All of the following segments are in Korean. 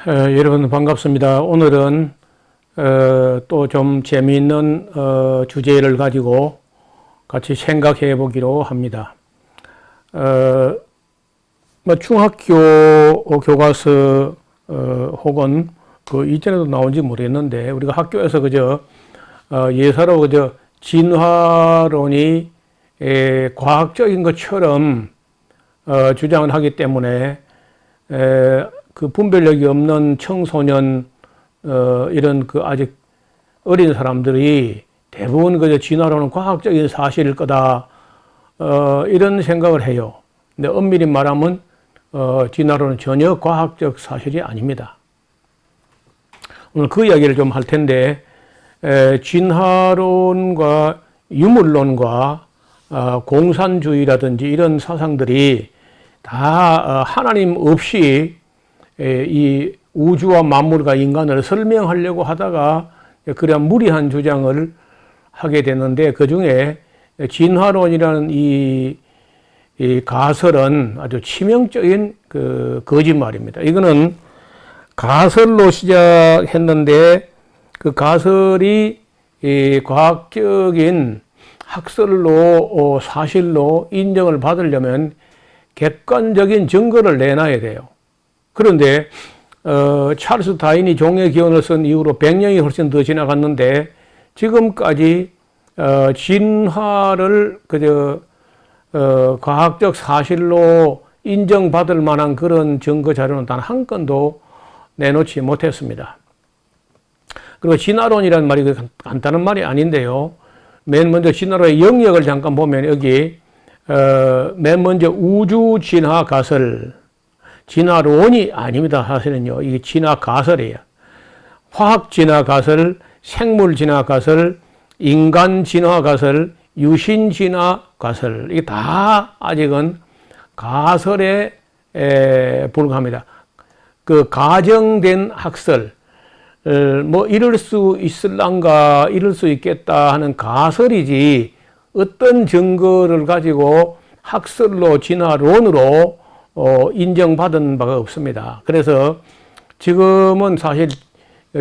여러분 반갑습니다. 오늘은 또 좀 재미있는 주제를 가지고 같이 생각해 보기로 합니다. 뭐 중학교 교과서 혹은 그 이전에도 나온지 모르겠는데 우리가 학교에서 그저 예사로 그저 진화론이 과학적인 것처럼 주장을 하기 때문에 그 분별력이 없는 청소년 이런 그 아직 어린 사람들이 대부분 그저 진화론은 과학적인 사실일 거다 이런 생각을 해요. 근데 엄밀히 말하면 진화론은 전혀 과학적 사실이 아닙니다. 오늘 그 이야기를 좀 할 텐데 진화론과 유물론과 공산주의라든지 이런 사상들이 다 하나님 없이 이 우주와 만물과 인간을 설명하려고 하다가 그래야 무리한 주장을 하게 되는데 그 중에 진화론이라는 이 가설은 아주 치명적인 그 거짓말입니다. 이거는 가설로 시작했는데 그 가설이 과학적인 학설로 사실로 인정을 받으려면 객관적인 증거를 내놔야 돼요. 그런데 찰스 다윈이 종의 기원을 쓴 이후로 100년이 훨씬 더 지나갔는데 지금까지 진화를 그저 과학적 사실로 인정받을 만한 그런 증거 자료는 단 한 건도 내놓지 못했습니다. 그리고 진화론이라는 말이 간단한 말이 아닌데요. 맨 먼저 진화론의 영역을 잠깐 보면 여기 맨 먼저 우주 진화 가설, 진화론이 아닙니다. 사실은요. 이게 진화 가설이에요. 화학 진화 가설, 생물 진화 가설, 인간 진화 가설, 유신 진화 가설. 이게 다 아직은 가설에 불과합니다. 그 가정된 학설, 뭐 이럴 수 있을란가, 이럴 수 있겠다 하는 가설이지 어떤 증거를 가지고 학설로 진화론으로 인정받은 바가 없습니다. 그래서 지금은 사실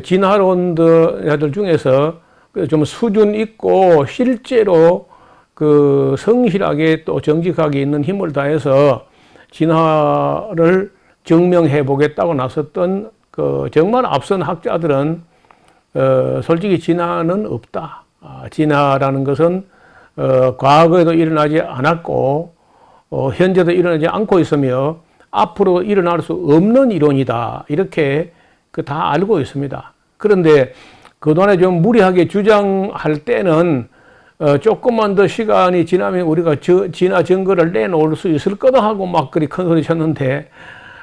진화론들 중에서 좀 수준 있고 실제로 그 성실하게 또 정직하게 있는 힘을 다해서 진화를 증명해 보겠다고 나섰던 그 정말 앞선 학자들은 솔직히 진화는 없다. 진화라는 것은 과거에도 일어나지 않았고 현재도 일어나지 않고 있으며 앞으로 일어날 수 없는 이론이다. 이렇게 다 알고 있습니다. 그런데 그동안에 좀 무리하게 주장할 때는 조금만 더 시간이 지나면 우리가 진화 증거를 내놓을 수 있을 거다 하고 막 그리 큰 소리 쳤는데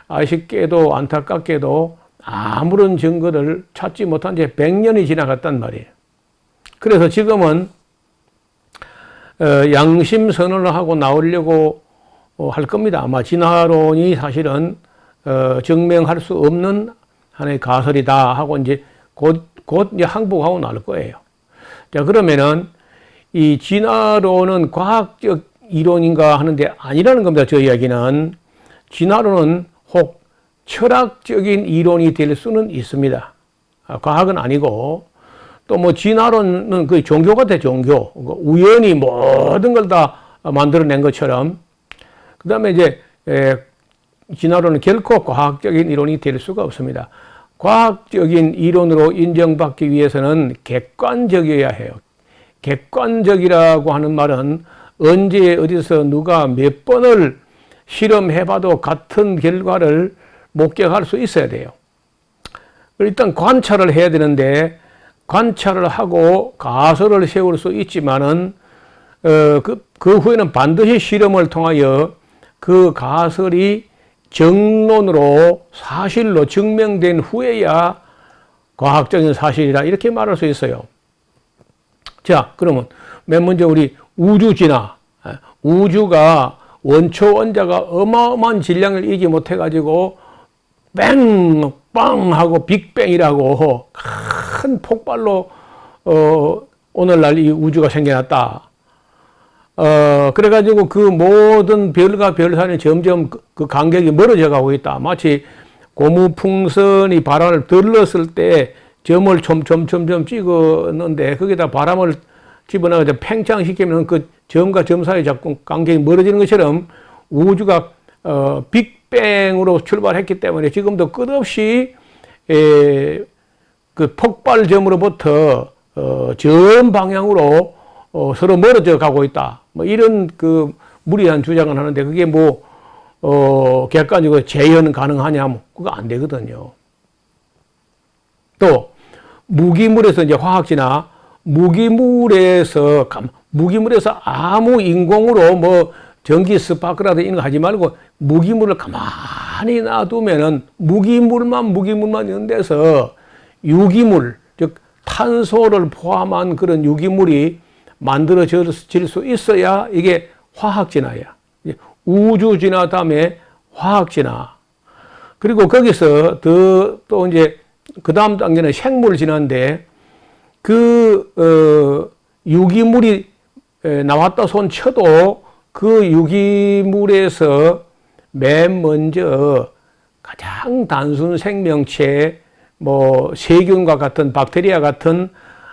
아쉽게도 안타깝게도 아무런 증거를 찾지 못한 지 100년이 지나갔단 말이에요. 그래서 지금은 양심 선언을 하고 나오려고 할 겁니다. 아마 진화론이 사실은 증명할 수 없는 하나의 가설이다 하고 이제 곧 이제 항복하고 나올 거예요. 자, 그러면은 이 진화론은 과학적 이론인가 하는데 아니라는 겁니다. 저 이야기는 진화론은 혹 철학적인 이론이 될 수는 있습니다. 과학은 아니고 또 뭐 진화론은 그 종교 같아, 종교. 우연히 모든 걸 다 만들어낸 것처럼. 그 다음에 이제 진화론은 결코 과학적인 이론이 될 수가 없습니다. 과학적인 이론으로 인정받기 위해서는 객관적이어야 해요. 객관적이라고 하는 말은 언제 어디서 누가 몇 번을 실험해봐도 같은 결과를 목격할 수 있어야 돼요. 일단 관찰을 해야 되는데 관찰을 하고 가설을 세울 수 있지만은 그 후에는 반드시 실험을 통하여 그 가설이 정론으로 사실로 증명된 후에야 과학적인 사실이라 이렇게 말할 수 있어요. 자, 그러면 맨 먼저 우리 우주 진화, 우주가 원초 원자가 어마어마한 질량을 이기 못해가지고 뱅! 빵! 하고 빅뱅이라고 큰 폭발로 오늘날 이 우주가 생겨났다. 그래가지고 그 모든 별과 별 사이는 점점 그 간격이 멀어져 가고 있다. 마치 고무풍선이 바람을 들렀을 때 점을 촘촘촘 찍었는데 거기다 바람을 집어넣어서 팽창시키면 그 점과 점 사이 자꾸 간격이 멀어지는 것처럼 우주가 빅뱅으로 출발했기 때문에 지금도 끝없이 그 폭발점으로부터 전 방향으로 서로 멀어져 가고 있다. 뭐 이런 그 무리한 주장을 하는데 그게 뭐 객관적으로 재현 가능하냐? 그거 안 되거든요. 또 무기물에서 이제 화학지나 무기물에서 아무 인공으로 뭐 전기 스파크라도 이런 거 하지 말고 무기물을 가만히 놔두면은 무기물만 있는 데서 유기물, 즉 탄소를 포함한 그런 유기물이 만들어질 수 있어야 이게 화학진화야. 우주 진화 다음에 화학진화. 그리고 거기서 또 이제 그 다음 단계는 생물 진화인데 유기물이 나왔다 손 쳐도 그 유기물에서 맨 먼저 가장 단순 생명체, 뭐 세균과 같은 박테리아 같은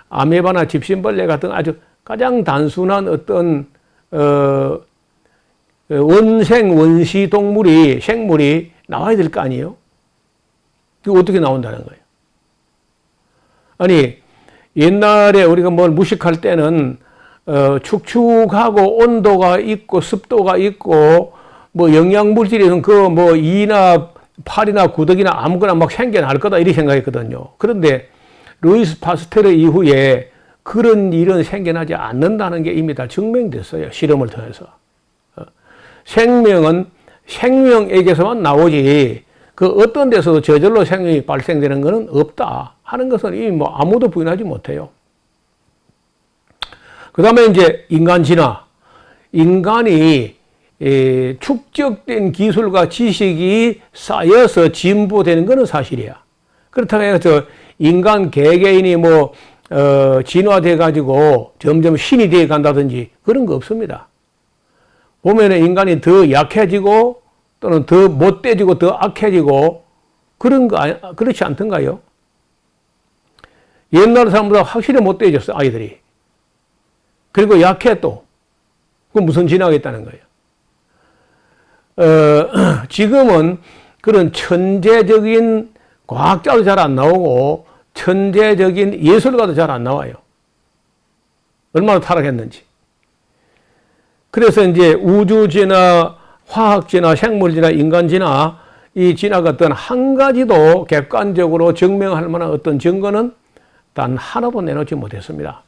아메바나 집신벌레 같은 아주 가장 단순한 어떤 원시 동물이 생물이 나와야 될 거 아니에요? 그게 어떻게 나온다는 거예요? 아니 옛날에 우리가 뭘 무식할 때는 축축하고 온도가 있고 습도가 있고 뭐 영양물질이 그 뭐 이나 팔이나 구더기나 아무거나 막 생겨날 거다 이렇게 생각했거든요. 그런데 루이스 파스테르 이후에 그런 일은 생겨나지 않는다는 게 이미 다 증명됐어요. 실험을 통해서. 생명은 생명에게서만 나오지 그 어떤 데서도 저절로 생명이 발생되는 것은 없다 하는 것은 이미 뭐 아무도 부인하지 못해요. 그 다음에 이제 인간 진화. 인간이 축적된 기술과 지식이 쌓여서 진보되는 것은 사실이야. 그렇다고 해서 인간 개개인이 뭐 진화돼 가지고 점점 신이 되어 간다든지 그런 거 없습니다. 보면은 인간이 더 약해지고 또는 더 못돼지고 더 악해지고 그런 거 그렇지 않던가요? 옛날 사람보다 확실히 못돼졌어 아이들이. 그리고 약해 또. 그건 무슨 진화가 있다는 거예요? 지금은 그런 천재적인 과학자도 잘 안 나오고 천재적인 예술가도 잘 안 나와요. 얼마나 타락했는지. 그래서 이제 우주 진화, 화학 진화, 생물 진화, 인간 진화, 이 진화가 어떤 한 가지도 객관적으로 증명할 만한 어떤 증거는 단 하나도 내놓지 못했습니다.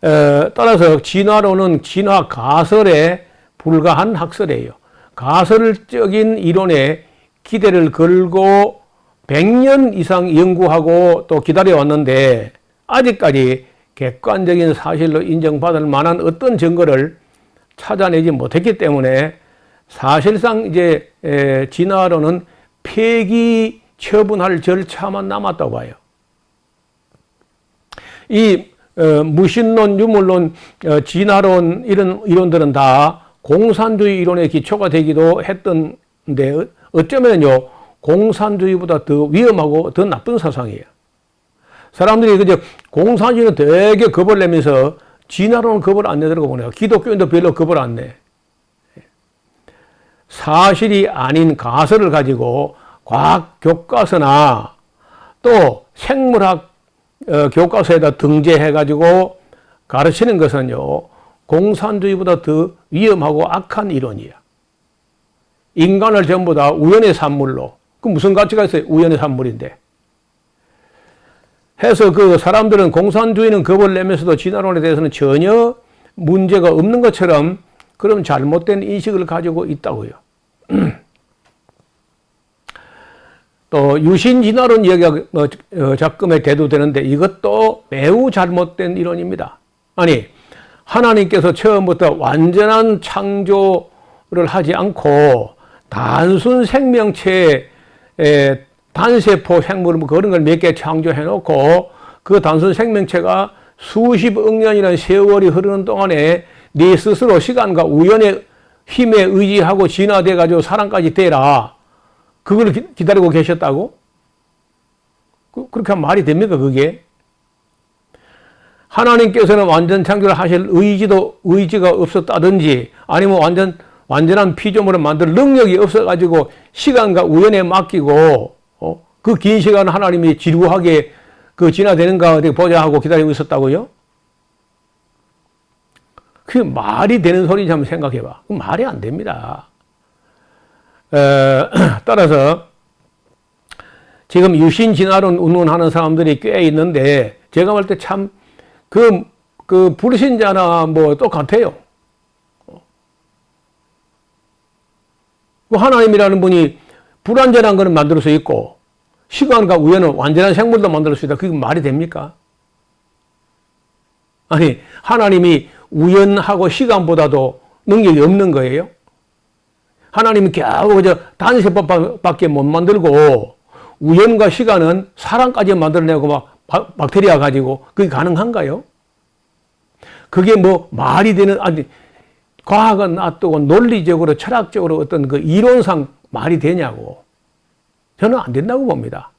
따라서 진화론은 진화 가설에 불과한 학설이에요. 가설적인 이론에 기대를 걸고 100년 이상 연구하고 또 기다려왔는데 아직까지 객관적인 사실로 인정받을 만한 어떤 증거를 찾아내지 못했기 때문에 사실상 이제 진화론은 폐기 처분할 절차만 남았다고 봐요. 이 무신론, 유물론, 진화론 이런 이론들은 다 공산주의 이론의 기초가 되기도 했던데 어쩌면요 공산주의보다 더 위험하고 더 나쁜 사상이에요. 사람들이 그저 공산주의는 되게 겁을 내면서 진화론은 겁을 안 내더라고 보네요. 기독교인도 별로 겁을 안 내. 사실이 아닌 가설을 가지고 과학 교과서나 또 생물학 교과서에다 등재해가지고 가르치는 것은요, 공산주의보다 더 위험하고 악한 이론이야. 인간을 전부 다 우연의 산물로, 그 무슨 가치가 있어요? 우연의 산물인데. 해서 그 사람들은 공산주의는 겁을 내면서도 진화론에 대해서는 전혀 문제가 없는 것처럼 그런 잘못된 인식을 가지고 있다고요. 또 유신진화론 이야기가 작금에 대두되는데 이것도 매우 잘못된 이론입니다. 아니 하나님께서 처음부터 완전한 창조를 하지 않고 단순 생명체의 단세포 생물 그런 걸 몇 개 창조해 놓고 그 단순 생명체가 수십억 년이라는 세월이 흐르는 동안에 네 스스로 시간과 우연의 힘에 의지하고 진화돼 가지고 사람까지 되라. 그걸 기다리고 계셨다고? 그렇게 하면 말이 됩니까, 그게? 하나님께서는 완전 창조를 하실 의지가 없었다든지, 아니면 완전한 피조물을 만들 능력이 없어가지고 시간과 우연에 맡기고, 그 긴 시간 하나님이 지루하게 지나되는가 어디 보자 하고 기다리고 있었다고요? 그게 말이 되는 소리인지 한번 생각해 봐. 말이 안 됩니다. 따라서 지금 유신 진화론 운운하는 사람들이 꽤 있는데, 제가 볼 때 참 그 불신자나 뭐 똑같아요. 하나님이라는 분이 불완전한 것을 만들 수 있고 시간과 우연은 완전한 생물도 만들 수 있다. 그게 말이 됩니까? 아니, 하나님이 우연하고 시간보다도 능력이 없는 거예요? 하나님이 겨우 단세법밖에 못 만들고 우연과 시간은 사람까지 만들어내고 막 박테리아 가지고 그게 가능한가요? 그게 뭐 말이 되는, 아니, 과학은 놔두고 논리적으로 철학적으로 어떤 그 이론상 말이 되냐고. 저는 안 된다고 봅니다.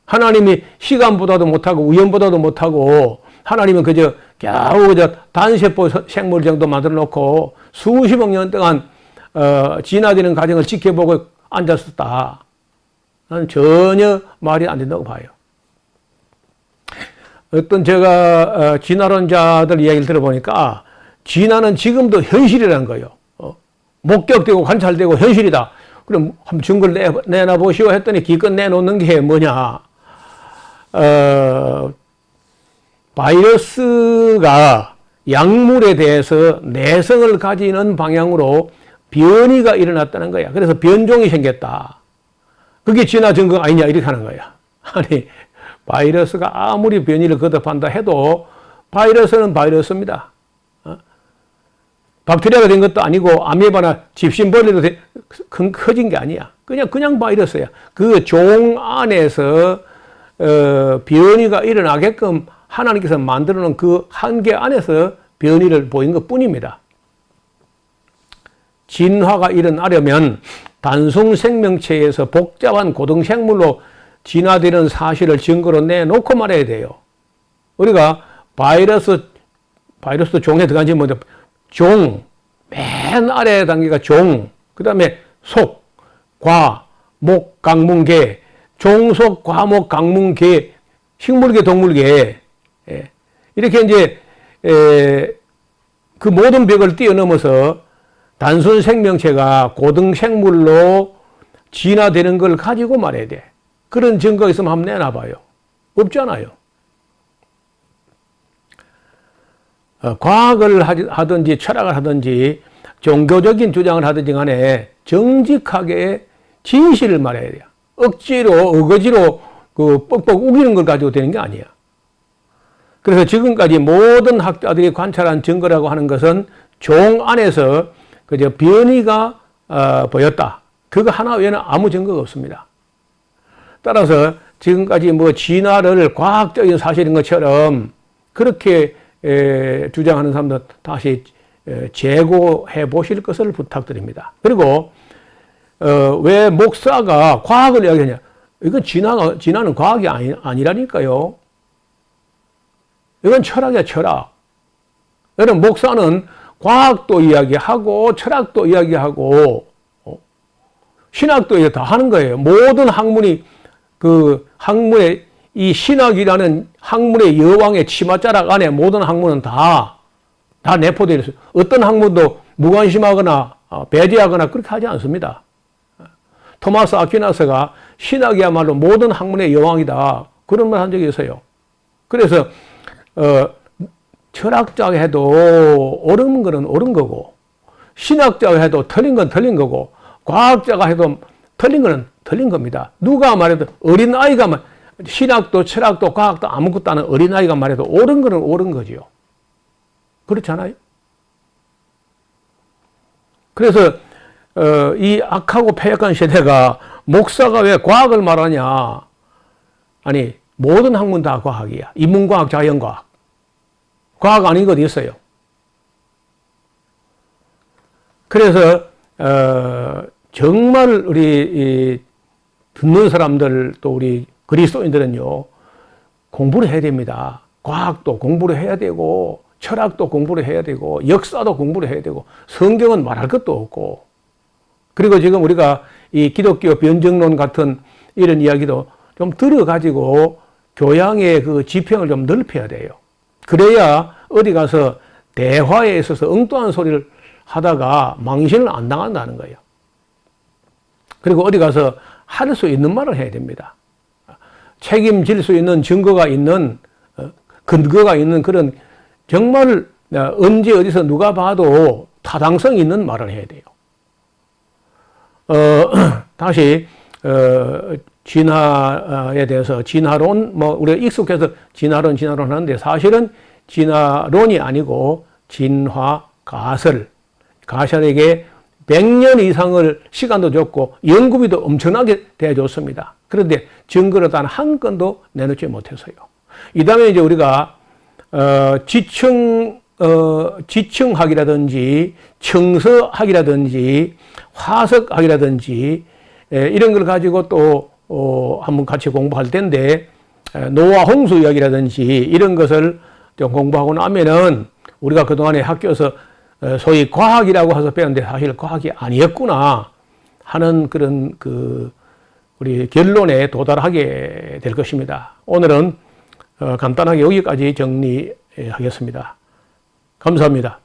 하나님이 시간보다도 못하고 우연보다도 못하고 하나님은 그저 겨우 단세포 생물 정도 만들어 놓고 수십억 년 동안 진화되는 과정을 지켜보고 앉았었다. 나는 전혀 말이 안 된다고 봐요. 어떤 제가 진화론자들 이야기를 들어보니까 진화는 지금도 현실이라는 거예요. 목격되고 관찰되고 현실이다. 그럼 한번 증거를 내놔보시오 했더니 기껏 내놓는 게 뭐냐. 바이러스가 약물에 대해서 내성을 가지는 방향으로 변이가 일어났다는 거야. 그래서 변종이 생겼다. 그게 진화 증거 아니냐 이렇게 하는 거야. 아니, 바이러스가 아무리 변이를 거듭한다 해도 바이러스는 바이러스입니다. 박테리아가 된 것도 아니고 아메바나 집신벌레로 커진 게 아니야. 그냥 바이러스야. 그 종 안에서 변이가 일어나게끔 하나님께서 만들어 놓은 그 한계 안에서 변이를 보인 것 뿐입니다. 진화가 일어나려면 단순 생명체에서 복잡한 고등생물로 진화되는 사실을 증거로 내놓고 말해야 돼요. 우리가 바이러스 종에 들어간지 먼저 종, 맨 아래 단계가 종, 그 다음에 속, 과, 목, 강문계, 종, 속, 과, 목, 강문계, 식물계, 동물계, 이렇게 이제 그 모든 벽을 뛰어넘어서 단순 생명체가 고등생물로 진화되는 걸 가지고 말해야 돼. 그런 증거 있으면 한번 내놔봐요. 없잖아요. 과학을 하든지 철학을 하든지 종교적인 주장을 하든지 간에 정직하게 진실을 말해야 돼요. 어거지로 뻑뻑 우기는 걸 가지고 되는 게 아니야. 그래서 지금까지 모든 학자들이 관찰한 증거라고 하는 것은 종 안에서 그저 변이가 보였다. 그거 하나 외에는 아무 증거가 없습니다. 따라서 지금까지 뭐 진화를 과학적인 사실인 것처럼 그렇게 주장하는 사람들 다시 재고해 보실 것을 부탁드립니다. 그리고 왜 목사가 과학을 이야기하냐? 이건 진화는 과학이 아니라니까요. 이건 철학이야, 철학. 여러분, 목사는 과학도 이야기하고 철학도 이야기하고 신학도 다 하는 거예요. 모든 학문이 그 학문의 이 신학이라는 학문의 여왕의 치맛자락 안에 모든 학문은 다 내포되어 있어요. 어떤 학문도 무관심하거나 배제하거나 그렇게 하지 않습니다. 토마스 아퀴나스가 신학이야말로 모든 학문의 여왕이다. 그런 말 한 적이 있어요. 그래서 철학자가 해도 옳은 거는 옳은 거고 신학자가 해도 틀린 건 틀린 거고 과학자가 해도 틀린 거는 틀린 겁니다. 누가 말해도 어린아이가 신학도 철학도 과학도 아무것도 아는 어린아이가 말해도 옳은 거는 옳은 거지요. 그렇잖아요. 그래서 이 악하고 패역한 세대가 목사가 왜 과학을 말하냐. 아니, 모든 학문 다 과학이야. 인문과학, 자연과학. 과학 아닌 것 어디 있어요. 그래서 정말 우리 듣는 사람들 또 우리 그리스도인들은요 공부를 해야 됩니다. 과학도 공부를 해야 되고 철학도 공부를 해야 되고 역사도 공부를 해야 되고 성경은 말할 것도 없고 그리고 지금 우리가 이 기독교 변증론 같은 이런 이야기도 좀 들어가지고 교양의 그 지평을 좀 넓혀야 돼요. 그래야 어디 가서 대화에 있어서 엉뚱한 소리를 하다가 망신을 안 당한다는 거예요. 그리고 어디 가서 할 수 있는 말을 해야 됩니다. 책임질 수 있는 증거가 있는 근거가 있는 그런 정말 언제 어디서 누가 봐도 타당성 있는 말을 해야 돼요. 다시 진화에 대해서 진화론 뭐 우리가 익숙해서 진화론 하는데 사실은 진화론이 아니고 진화 가설에게 100년 이상을 시간도 줬고 연구비도 엄청나게 대줬습니다. 그런데 증거를 단 한 건도 내놓지 못해서요. 이 다음에 이제 우리가 지층학이라든지 청서학이라든지 화석학이라든지 이런 걸 가지고 또 한번 같이 공부할 텐데 노아 홍수 이야기라든지 이런 것을 좀 공부하고 나면은 우리가 그동안에 학교에서 소위 과학이라고 해서 배웠는데 사실 과학이 아니었구나 하는 그런 우리 결론에 도달하게 될 것입니다. 오늘은 간단하게 여기까지 정리하겠습니다. 감사합니다.